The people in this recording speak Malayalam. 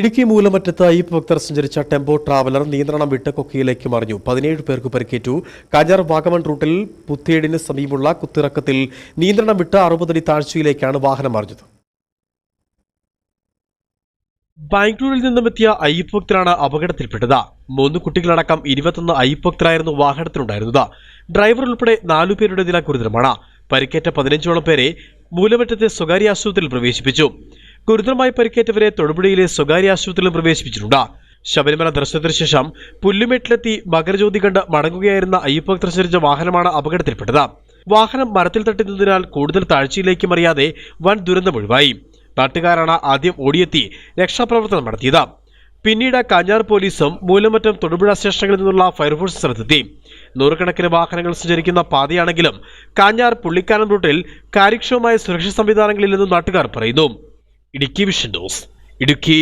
ഇടുക്കി മൂലമറ്റത്ത് അയ്യപ്പ ഭക്തർ സഞ്ചരിച്ച ടെമ്പോ ട്രാവലർ നിയന്ത്രണം വിട്ട് കൊക്കയിലേക്ക് മറിഞ്ഞു. 17 പേർക്ക് പരിക്കേറ്റു. കാഞ്ഞാർ വാഗമൺ റൂട്ടിൽ പുത്തേടിന് സമീപമുള്ള കുത്തിറക്കത്തിൽ നിയന്ത്രണം വിട്ട് 60 അടി താഴ്ചയിലേക്കാണ് വാഹനം മറിഞ്ഞത്. ബാംഗ്ലൂരിൽ നിന്നുമെത്തിയ അയ്യപ്പ ഭക്തരാണ് അപകടത്തിൽപ്പെട്ടത്. 3 കുട്ടികളടക്കം 21 അയ്യപ്പ ഭക്തരായിരുന്നു വാഹനത്തിലുണ്ടായിരുന്നത്. ഡ്രൈവർ ഉൾപ്പെടെ 4 പേരുടെ നില ഗുരുതരമാണ്. പരിക്കേറ്റ 15ഓളം പേരെ മൂലമറ്റത്തെ സ്വകാര്യ ആശുപത്രിയിൽ പ്രവേശിപ്പിച്ചു. ഗുരുതരമായി പരിക്കേറ്റവരെ തൊടുപുഴയിലെ സ്വകാര്യ ആശുപത്രിയിൽ പ്രവേശിപ്പിച്ചിട്ടുണ്ട്. ശബരിമല ദർശനത്തിന് ശേഷം പുല്ലുമേട്ടിലെത്തി മകരജ്യോതി കണ്ട് മടങ്ങുകയായിരുന്ന അയ്യപ്പ ഭക്തർ സഞ്ചരിച്ച വാഹനമാണ് അപകടത്തിൽപ്പെട്ടത്. വാഹനം മരത്തിൽ തട്ടി നിന്നതിനാൽ കൂടുതൽ താഴ്ചയിലേക്ക് മറിയാതെ വൻ ദുരന്തമൊഴിവായി. നാട്ടുകാരാണ് ആദ്യം ഓടിയെത്തി രക്ഷാപ്രവർത്തനം നടത്തിയത്. പിന്നീട് കാഞ്ഞാർ പോലീസും മൂലമറ്റം തൊടുപുഴ സ്റ്റേഷനുകളിൽ നിന്നുള്ള ഫയർഫോഴ്സ് സ്ഥലത്തെത്തി. 100 കണക്കിന് വാഹനങ്ങൾ സഞ്ചരിക്കുന്ന പാതയാണെങ്കിലും കാഞ്ഞാർ പുള്ളിക്കാനം റൂട്ടിൽ കാര്യക്ഷമമായ സുരക്ഷാ സംവിധാനങ്ങളില്ലെന്നും നാട്ടുകാർ പറയുന്നു. Idukki vision news, Idukki.